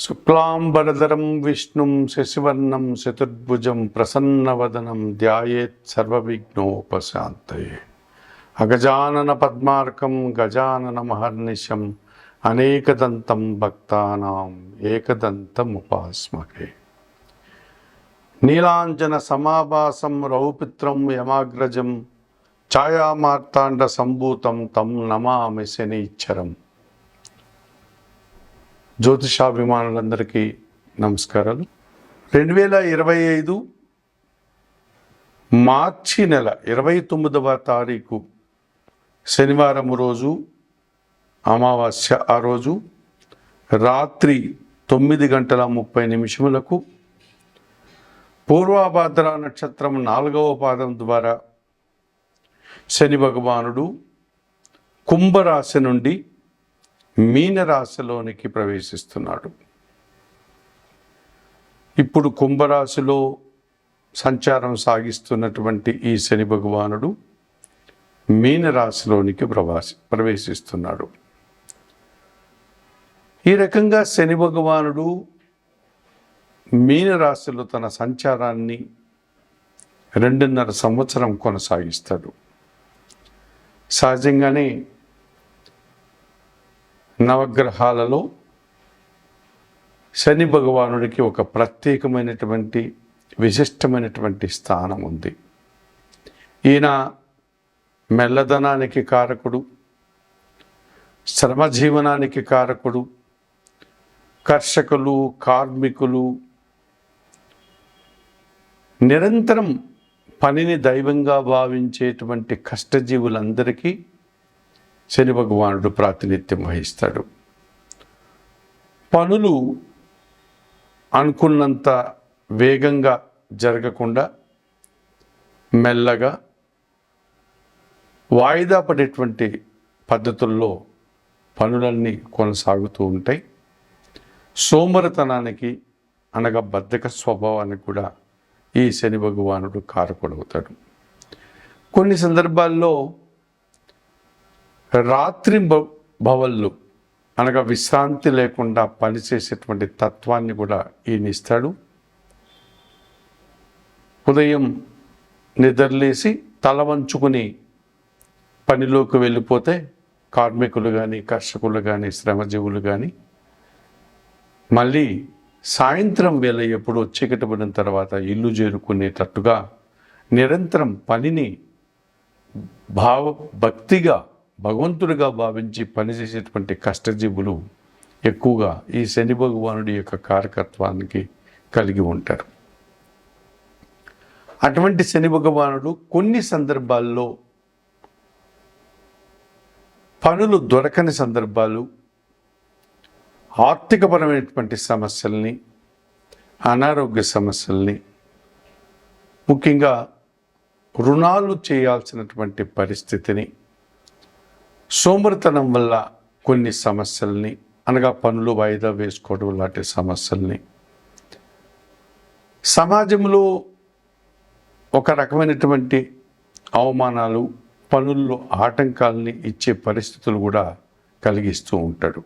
శుక్లాంబరధరం విష్ణుం శశివర్ణం చతుర్భుజం ప్రసన్నవదనం ధ్యాయేత్ సర్వవిఘ్నోపశాంతయే. అగజానన పద్మార్కం గజానన మహర్నిశం అనేకదంతం భక్తానాం ఏకదంతముపాస్మహే. నీలాంజన సమాభాసం రౌపిత్రం యమాగ్రజం ఛాయామార్తాండ సంభూతం తం నమామి శనీశ్వరం. జ్యోతిషాభిమానులందరికీ నమస్కారాలు. 2025 మార్చి నెల 29వ తారీఖు శనివారం రోజు అమావాస్య. ఆ రోజు రాత్రి 9:30 పూర్వభాద్ర నక్షత్రం 4వ పాదం ద్వారా శని భగవానుడు కుంభరాశి నుండి మీనరాశిలోనికి ప్రవేశిస్తున్నాడు. ఇప్పుడు కుంభరాశిలో సంచారం సాగిస్తున్నటువంటి ఈ శని భగవానుడు మీనరాశిలోనికి ప్రవేశిస్తున్నాడు. ఈ రకంగా శని భగవానుడు మీనరాశిలో తన సంచారాన్ని 2.5 సంవత్సరం కొనసాగిస్తాడు. సహజంగానే నవగ్రహాలలో శని భగవానుడికి ఒక ప్రత్యేకమైనటువంటి విశిష్టమైనటువంటి స్థానం ఉంది. ఈయన మెల్లదనానికి కారకుడు, శ్రమజీవనానికి కారకుడు, కర్షకులు, కార్మికులు నిరంతరం పనిని దైవంగా భావించేటువంటి కష్టజీవులందరికీ శని భగవానుడు ప్రాతినిధ్యం వహిస్తాడు. పనులు అనుకున్నంత వేగంగా జరగకుండా మెల్లగా వాయిదా పడేటువంటి పద్ధతుల్లో పనులన్నీ కొనసాగుతూ ఉంటాయి. సోమరితనానికి అనగా బద్ధక స్వభావానికి కూడా ఈ శని భగవానుడు కారకుడవుతాడు. కొన్ని సందర్భాల్లో రాత్రి భవళ్ళు అనగా విశ్రాంతి లేకుండా పనిచేసేటువంటి తత్వాన్ని కూడా ఈయన ఇస్తాడు. ఉదయం నిద్రలేసి తల వంచుకుని పనిలోకి వెళ్ళిపోతే కార్మికులు కానీ, కర్షకులు కానీ, శ్రమజీవులు కానీ మళ్ళీ సాయంత్రం వేళ ఎప్పుడు చీకటి పడిన తర్వాత ఇల్లు చేరుకునేటట్టుగా నిరంతరం పనిని భక్తిగా భగవంతుడిగా భావించి పనిచేసేటువంటి కష్టజీవులు ఎక్కువగా ఈ శని భగవానుడి యొక్క కారకత్వానికి కలిగి ఉంటారు. అటువంటి శని భగవానుడు కొన్ని సందర్భాల్లో పనులు దొరకని సందర్భాలు, ఆర్థికపరమైనటువంటి సమస్యల్ని, అనారోగ్య సమస్యల్ని, ముఖ్యంగా రుణాలు చేయాల్సినటువంటి పరిస్థితిని, సోమరితనం వల్ల కొన్ని సమస్యల్ని అనగా పనులు వాయిదా వేసుకోవడం లాంటి సమస్యల్ని, సమాజంలో ఒక రకమైనటువంటి అవమానాలు, పనుల్లో ఆటంకాలని ఇచ్చే పరిస్థితులు కూడా కలిగిస్తూ ఉంటాడు.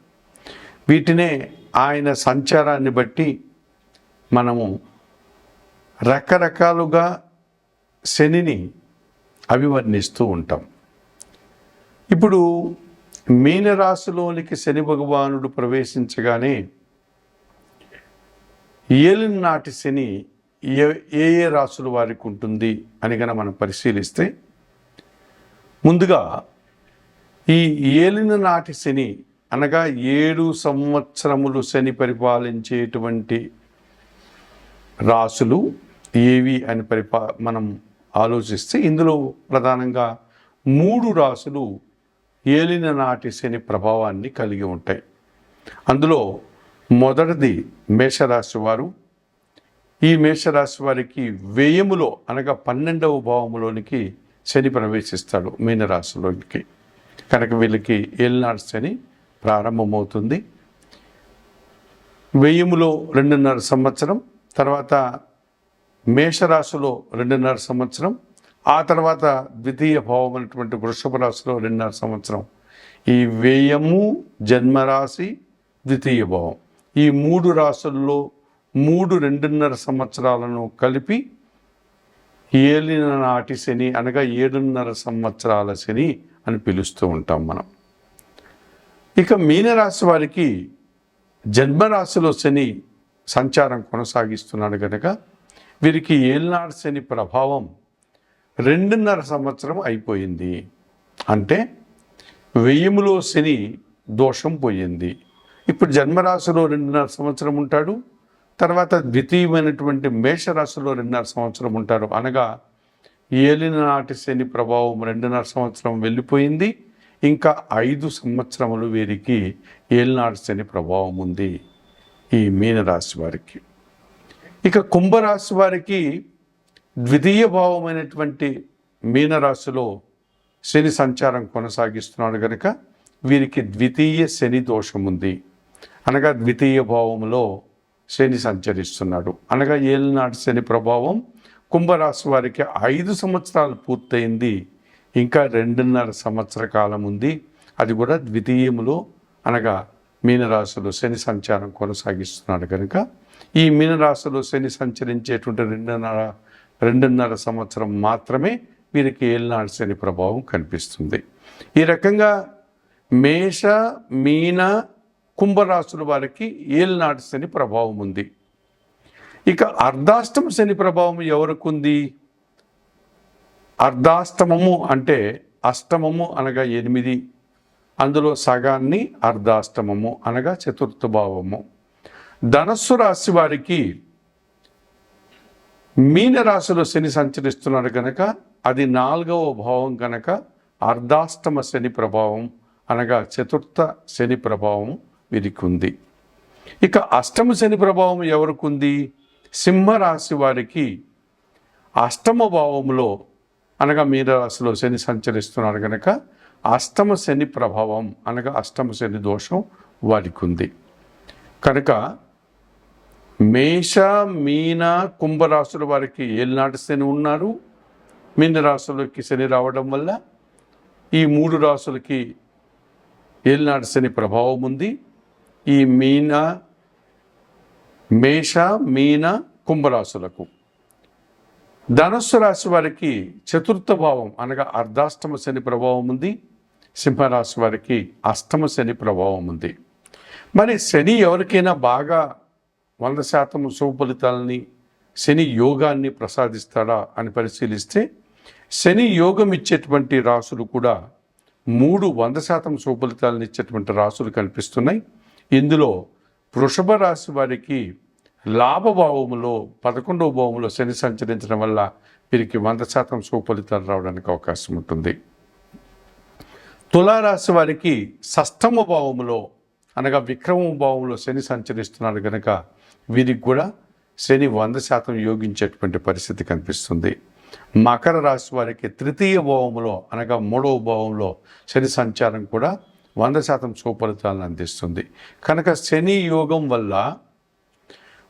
వీటినే ఆయన సంచారాన్ని బట్టి మనము రకరకాలుగా శనిని అభివర్ణిస్తూ ఉంటాం. ఇప్పుడు మీనరాశిలోనికి శని భగవానుడు ప్రవేశించగానే ఏలినాటి శని ఏ రాశుల వారికి ఉంటుంది అని కనుక మనం పరిశీలిస్తే, ముందుగా ఈ ఏలిన నాటి శని అనగా 7 సంవత్సరములు శని పరిపాలించేటువంటి రాశులు ఏవి అని మనం ఆలోచిస్తే, ఇందులో ప్రధానంగా 3 రాశులు ఏలిన నాటి శని ప్రభావాన్ని కలిగి ఉంటాయి. అందులో మొదటిది మేషరాశి వారు. ఈ మేషరాశి వారికి వ్యయములో అనగా 12వ భావములోనికి శని ప్రవేశిస్తాడు మీనరాశిలోనికి. కనుక వీళ్ళకి ఏలినాటి శని ప్రారంభమవుతుంది. వ్యయములో 2.5 సంవత్సరం, తర్వాత మేషరాశిలో 2.5 సంవత్సరం, ఆ తర్వాత ద్వితీయ భావం అనేటువంటి వృషభ రాశిలో 2.5 సంవత్సరం. ఈ వ్యయము, జన్మరాశి, ద్వితీయ భావం ఈ 3 రాసుల్లో 3.5 సంవత్సరాలను కలిపి ఏలిన నాటి శని అనగా 7.5 సంవత్సరాల శని అని పిలుస్తూ ఉంటాం మనం. ఇక మీనరాశి వారికి జన్మరాశిలో శని సంచారం కొనసాగిస్తున్నాడు కనుక వీరికి ఏలినాటి శని ప్రభావం 2.5 సంవత్సరం అయిపోయింది. అంటే వ్యయములో శని దోషం పోయింది. ఇప్పుడు జన్మరాశిలో 2.5 సంవత్సరం ఉంటాడు, తర్వాత ద్వితీయమైనటువంటి మేషరాశిలో 2.5 సంవత్సరం ఉంటారు. అనగా ఏలినాటి శని ప్రభావం 2.5 సంవత్సరం వెళ్ళిపోయింది. ఇంకా 5 సంవత్సరములు వీరికి ఏలినాటి శని ప్రభావం ఉంది ఈ మీనరాశి వారికి. ఇక కుంభరాశి వారికి ద్వితీయ భావమైనటువంటి మీనరాశిలో శని సంచారం కొనసాగిస్తున్నాడు కనుక వీరికి ద్వితీయ శని దోషం ఉంది. అనగా ద్వితీయ భావంలో శని సంచరిస్తున్నాడు. అనగా ఏలినాటి శని ప్రభావం కుంభరాశి వారికి 5 సంవత్సరాలు పూర్తయింది. ఇంకా 2.5 సంవత్సర కాలం ఉంది. అది కూడా ద్వితీయములో అనగా మీనరాశిలో శని సంచారం కొనసాగిస్తున్నాడు కనుక ఈ మీనరాశిలో శని సంచరించేటువంటి 2.5 సంవత్సరం మాత్రమే వీరికి ఏలినాటి శని ప్రభావం కనిపిస్తుంది. ఈ రకంగా మేష మీన కుంభరాశుల వారికి ఏలినాటి శని ప్రభావం ఉంది. ఇక అర్ధాష్టమ శని ప్రభావం ఎవరికి ఉంది? అర్ధాష్టమము అంటే అష్టమము అనగా 8, అందులో సగాన్ని అర్ధాష్టమము అనగా చతుర్థ భావము. ధనస్సు రాశి వారికి మీనరాశిలో శని సంచరిస్తున్నాడు కనుక అది 4వ భావం కనుక అర్ధాష్టమ శని ప్రభావం అనగా చతుర్థ శని ప్రభావం వీరికి ఉంది. ఇక అష్టమ శని ప్రభావం ఎవరికి ఉంది? సింహరాశి వారికి అష్టమ భావంలో అనగా మీనరాశిలో శని సంచరిస్తున్నాడు కనుక అష్టమ శని ప్రభావం అనగా అష్టమ శని దోషం వారికి ఉంది. కనుక మేష మీన కుంభరాశుల వారికి ఏలినాటి శని ఉన్నారు. మీన రాశులకి శని రావడం వల్ల ఈ 3 రాశులకి ఏలినాటి శని ప్రభావం ఉంది. ఈ మేష మీన కుంభరాశులకు. ధనస్సు రాశి వారికి చతుర్థ భావం అనగా అర్ధాష్టమ శని ప్రభావం ఉంది. సింహరాశి వారికి అష్టమ శని ప్రభావం ఉంది. మరి శని ఎవరికైనా బాగా 100% శుభ ఫలితాలని శని యోగాన్ని ప్రసాదిస్తాడా అని పరిశీలిస్తే శని యోగం ఇచ్చేటువంటి రాసులు కూడా 100% శుభ ఫలితాలను ఇచ్చేటువంటి రాసులు కనిపిస్తున్నాయి. ఇందులో వృషభ రాశి వారికి లాభభావములో 11వ భావంలో శని సంచరించడం వల్ల వీరికి 100% శుభ ఫలితాలు రావడానికి అవకాశం ఉంటుంది. తులారాశి వారికి షష్టమ భావములో అనగా విక్రమ భావంలో శని సంచరిస్తున్నాడు కనుక వీరికి కూడా శని 100% యోగించేటువంటి పరిస్థితి కనిపిస్తుంది. మకర రాశి వారికి తృతీయ భావంలో అనగా 3వ భావంలో శని సంచారం కూడా 100% శుభ ఫలితాలను అందిస్తుంది. కనుక శని యోగం వల్ల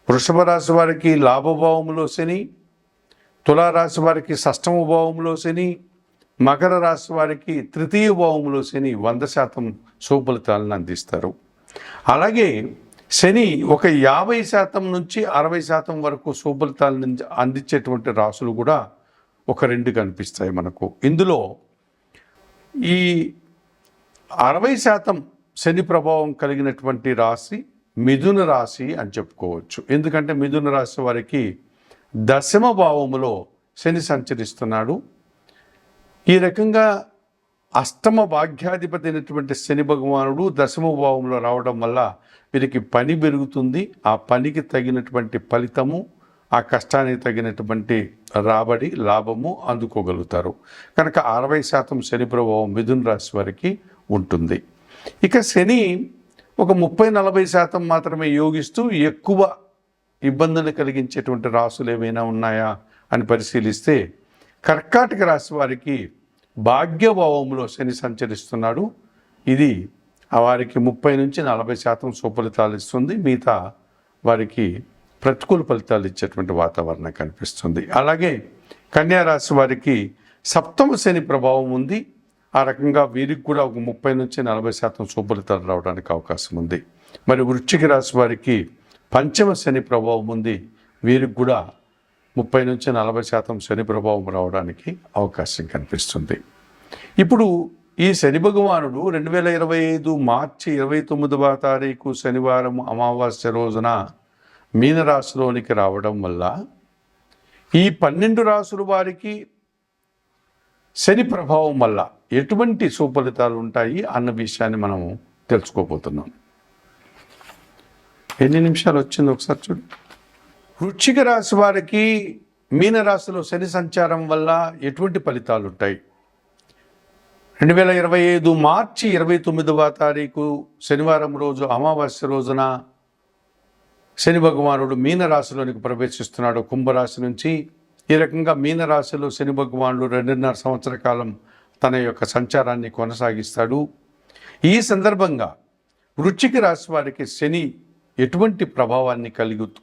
వృషభ రాశి వారికి లాభభావంలో శని, తులారాశి వారికి షష్టమ భావంలో శని, మకర రాశి వారికి తృతీయ భావంలో శని 100% శుభ ఫలితాలను అందిస్తారు. అలాగే శని ఒక 50% నుంచి 60% వరకు శుభ ఫలితాలను అందించేటువంటి రాశులు కూడా ఒక 2 కనిపిస్తాయి మనకు. ఇందులో ఈ 60% శని ప్రభావం కలిగినటువంటి రాశి మిథున రాశి అని చెప్పుకోవచ్చు. ఎందుకంటే మిథున రాశి వారికి దశమ భావములో శని సంచరిస్తున్నాడు. ఈ రకంగా అష్టమ భాగ్యాధిపతి అయినటువంటి శని భగవానుడు దశమ భావంలో రావడం వల్ల వీరికి పని పెరుగుతుంది. ఆ పనికి తగినటువంటి ఫలితము, ఆ కష్టానికి తగినటువంటి రాబడి లాభము అందుకోగలుగుతారు. కనుక 60% శని ప్రభావం మిథున రాశి వారికి ఉంటుంది. ఇక శని ఒక 30-40% మాత్రమే యోగిస్తూ ఎక్కువ ఇబ్బందులు కలిగించేటువంటి రాశులు ఏమైనా ఉన్నాయా అని పరిశీలిస్తే కర్కాటక రాశి వారికి భాగ్యభావంలో శని సంచరిస్తున్నాడు. ఇది వారికి 30-40% శుభ ఫలితాలు ఇస్తుంది. మిగతా వారికి ప్రతికూల ఫలితాలు ఇచ్చేటువంటి వాతావరణం కనిపిస్తుంది. అలాగే కన్యా రాశి వారికి సప్తమ శని ప్రభావం ఉంది. ఆ రకంగా వీరికి కూడా ఒక 30-40% శుభ ఫలితాలు రావడానికి అవకాశం ఉంది. మరి వృశ్చిక రాశి వారికి పంచమ శని ప్రభావం ఉంది. వీరికి కూడా 30-40% శని ప్రభావం రావడానికి అవకాశం కనిపిస్తుంది. ఇప్పుడు ఈ శని భగవానుడు 2025 మార్చి 29వ తారీఖు శనివారం అమావాస్య రోజున మీనరాశిలోనికి రావడం వల్ల ఈ 12 రాశుల వారికి శని ప్రభావం వల్ల ఎటువంటి సుఫలితాలు ఉంటాయి అన్న విషయాన్ని మనం తెలుసుకోబోతున్నాం. ఎన్ని నిమిషాలు వచ్చింది ఒకసారి చూడు. వృశ్చిక రాశి వారికి మీనరాశిలో శని సంచారం వల్ల ఎటువంటి ఫలితాలు ఉంటాయి? 2025 మార్చి 29వ తారీఖు శనివారం రోజు అమావాస్య రోజున శని భగవానుడు మీనరాశిలోనికి ప్రవేశిస్తున్నాడు కుంభరాశి నుంచి. ఈ రకంగా మీనరాశిలో శని భగవానుడు 2.5 సంవత్సర కాలం తన యొక్క సంచారాన్ని కొనసాగిస్తాడు. ఈ సందర్భంగా వృశ్చిక రాశి వారికి శని ఎటువంటి ప్రభావాన్ని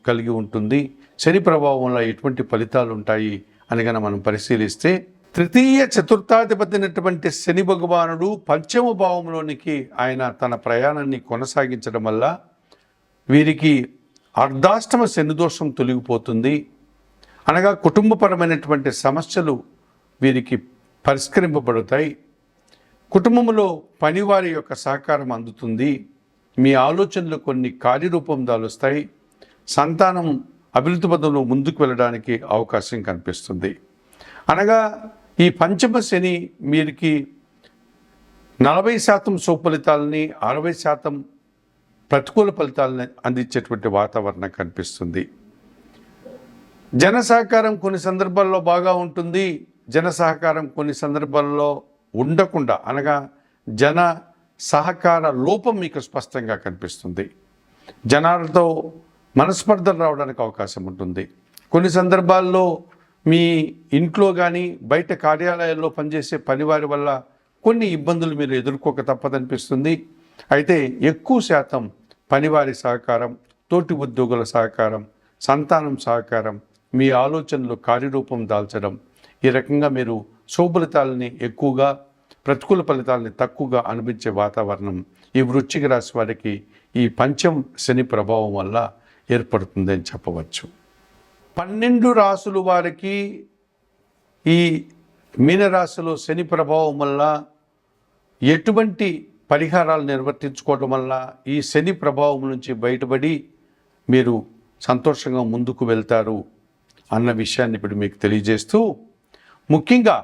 కలిగి ఉంటుంది, శని ప్రభావం వల్ల ఎటువంటి ఫలితాలు ఉంటాయి అని కనుక మనం పరిశీలిస్తే, తృతీయ చతుర్థాధిపతి అయినటువంటి శని భగవానుడు పంచమ భావంలోనికి ఆయన తన ప్రయాణాన్ని కొనసాగించడం వల్ల వీరికి అర్ధాష్టమ శని దోషం తొలగిపోతుంది. అనగా కుటుంబపరమైనటువంటి సమస్యలు వీరికి పరిష్కరింపబడతాయి. కుటుంబంలో పనివారి యొక్క సహకారం అందుతుంది. మీ ఆలోచనలు కొన్ని కార్యరూపం దాలుస్తాయి. సంతానం అభివృద్ధి పదంలో ముందుకు వెళ్ళడానికి అవకాశం కనిపిస్తుంది. అనగా ఈ పంచమ శని వీరికి 40% సుఫలితాలని 60% ప్రతికూల ఫలితాలని అందించేటువంటి వాతావరణం కనిపిస్తుంది. జన సహకారం కొన్ని సందర్భాల్లో బాగా ఉంటుంది, జన సహకారం కొన్ని సందర్భాల్లో ఉండకుండా, అనగా జన సహకార లోపం మీకు స్పష్టంగా కనిపిస్తుంది. జనాలతో మనస్పర్ధలు రావడానికి అవకాశం ఉంటుంది. కొన్ని సందర్భాల్లో మీ ఇంట్లో కానీ బయట కార్యాలయాల్లో పనిచేసే పనివారి వల్ల కొన్ని ఇబ్బందులు మీరు ఎదుర్కోక తప్పదనిపిస్తుంది. అయితే ఎక్కువ శాతం పనివారి సహకారం, తోటి ఉద్యోగుల సహకారం, సంతానం సహకారం, మీ ఆలోచనలు కార్యరూపం దాల్చడం, ఈ రకంగా మీరు శుభఫలితాలని ఎక్కువగా, ప్రతికూల ఫలితాలని తక్కువగా అనిపించే వాతావరణం ఈ వృశ్చిక రాశి వారికి ఈ పంచమ శని ప్రభావం వల్ల ఏర్పడుతుందని చెప్పవచ్చు. 12 రాశుల వారికి ఈ మీనరాశిలో శని ప్రభావం వల్ల ఎటువంటి పరిహారాలు నిర్వర్తించుకోవడం వల్ల ఈ శని ప్రభావం నుంచి బయటపడి మీరు సంతోషంగా ముందుకు వెళ్తారు అన్న విషయాన్ని ఇప్పుడు మీకు తెలియజేస్తూ, ముఖ్యంగా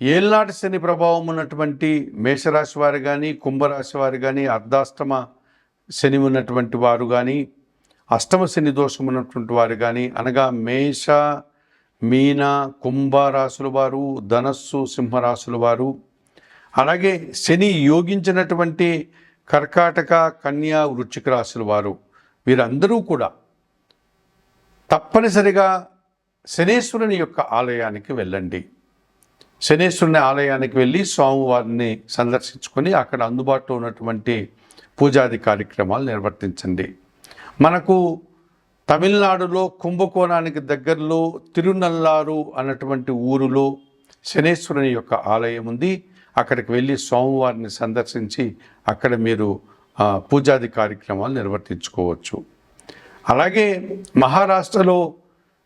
ఏళ్నాటి శని ప్రభావం ఉన్నటువంటి మేషరాశి వారు కానీ, కుంభరాశి వారు కానీ, అర్ధాష్టమ శని ఉన్నటువంటి వారు కానీ, అష్టమ శని దోషం ఉన్నటువంటి వారు కానీ, అనగా మేష, మీన, కుంభ రాశుల వారు, ధనస్సు, సింహరాశుల వారు, అలాగే శని యోగించినటువంటి కర్కాటక, కన్యా, వృశ్చిక రాశుల వారు, వీరందరూ కూడా తప్పనిసరిగా శనేశ్వరుని యొక్క ఆలయానికి వెళ్ళండి. శనేశ్వరుని ఆలయానికి వెళ్ళి స్వామివారిని సందర్శించుకొని అక్కడ అందుబాటులో ఉన్నటువంటి పూజాది కార్యక్రమాలు నిర్వర్తించండి. మనకు తమిళనాడులో కుంభకోణానికి దగ్గరలో తిరునల్లారు అన్నటువంటి ఊరిలో శనేశ్వరుని యొక్క ఆలయం ఉంది. అక్కడికి వెళ్ళి స్వామివారిని సందర్శించి అక్కడ మీరు పూజాది కార్యక్రమాలు నిర్వర్తించుకోవచ్చు. అలాగే మహారాష్ట్రలో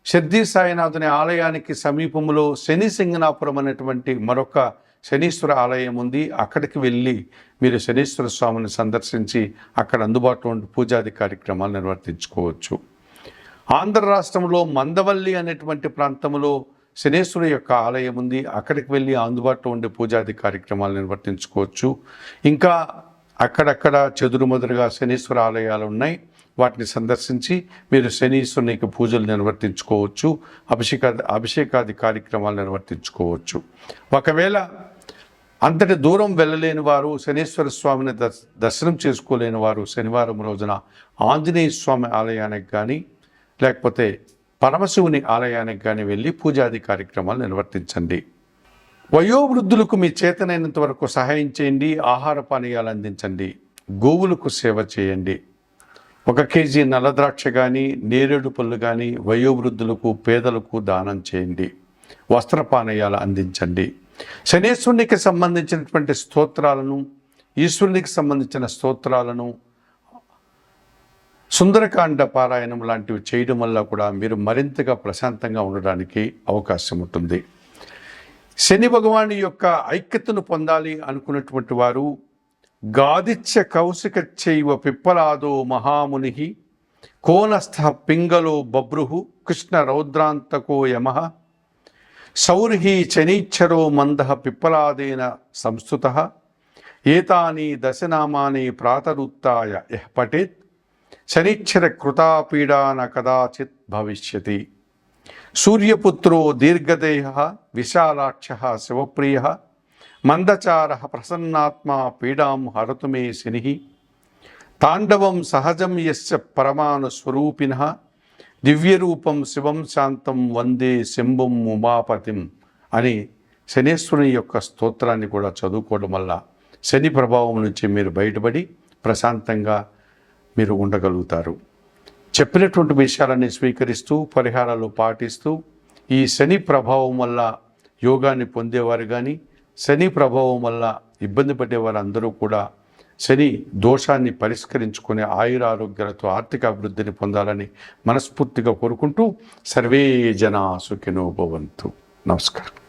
షిర్డీ సాయినాథుని ఆలయానికి సమీపంలో శని సింగనాపురం అనేటువంటి మరొక శనీశ్వర ఆలయం ఉంది. అక్కడికి వెళ్ళి మీరు శనీశ్వర స్వామిని సందర్శించి అక్కడ అందుబాటులో ఉండే పూజాది కార్యక్రమాలు నిర్వర్తించుకోవచ్చు. ఆంధ్ర రాష్ట్రంలో మందవల్లి అనేటువంటి ప్రాంతంలో శనేశ్వరు యొక్క ఆలయం ఉంది. అక్కడికి వెళ్ళి అందుబాటులో ఉండే పూజాది కార్యక్రమాలు నిర్వర్తించుకోవచ్చు. ఇంకా అక్కడక్కడ చెదురుమదురుగా శనీశ్వర ఆలయాలు ఉన్నాయి. వాటిని సందర్శించి మీరు శనీశ్వరునికి పూజలు నిర్వర్తించుకోవచ్చు, అభిషేకాది కార్యక్రమాలు నిర్వర్తించుకోవచ్చు. ఒకవేళ అంతటి దూరం వెళ్ళలేని వారు, శనీశ్వర స్వామిని దర్శనం చేసుకోలేని వారు శనివారం రోజున ఆంజనేయ స్వామి ఆలయానికి కానీ లేకపోతే పరమశివుని ఆలయానికి కానీ వెళ్ళి పూజాది కార్యక్రమాలు నిర్వర్తించండి. వయోవృద్ధులకు మీ చేతనైనంత వరకు సహాయం చేయండి. ఆహార పానీయాలు అందించండి. గోవులకు సేవ చేయండి. 1 కేజీ నల్లద్రాక్ష కానీ, నేరేడు పళ్ళు కానీ వయోవృద్ధులకు, పేదలకు దానం చేయండి. వస్త్రపానీయాలు అందించండి. శనేశ్వరునికి సంబంధించినటువంటి స్తోత్రాలను, ఈశ్వరునికి సంబంధించిన స్తోత్రాలను సుందరకాండ పారాయణం లాంటివి చేయడం వల్ల కూడా మీరు మరింతగా ప్రశాంతంగా ఉండడానికి అవకాశం ఉంటుంది. శని భగవాను యొక్క ఐక్యతను పొందాలి అనుకున్నటువంటి వారు గాదిత్య కౌశిక చైవ పిప్పలాదో మహాముని కోనస్థ పింగళో బభ్రు కృష్ణ రౌద్రాంతకో యమ సౌర్హి శనీచ్చరో మంద పిప్పలాదేన సంస్థుత ఏతాని దశనామాని ప్రాతరుత్తాయ యః పఠేత్ శనిచ్చర కృతాపీడాన కదాచిత్ భవిష్యతి. సూర్యపుత్రో దీర్ఘదేహ విశాలాక్ష శివప్రియ మందచార ప్రసన్నాత్మా పీడాం హరతు మే శని తాండవం సహజం యస్య పరమాణుస్వరూపిణ దివ్యరూపం శివం శాంతం వందే శంభుం ఉమాపతిం అని శనేశ్వరుని యొక్క స్తోత్రాన్ని కూడా చదువుకోవడం వల్ల శని ప్రభావం నుంచి మీరు బయటపడి ప్రశాంతంగా మీరు ఉండగలుగుతారు. చెప్పినటువంటి విషయాలన్నీ స్వీకరిస్తూ పరిహారాలు పాటిస్తూ ఈ శని ప్రభావం వల్ల యోగాన్ని పొందేవారు కానీ శని ప్రభావం వల్ల ఇబ్బంది పడేవారు అందరూ కూడా శని దోషాన్ని పరిష్కరించుకునే ఆయురారోగ్యాలతో ఆర్థిక అభివృద్ధిని పొందాలని మనస్ఫూర్తిగా కోరుకుంటూ సర్వే జనా సుఖినో భవంతు. నమస్కారం.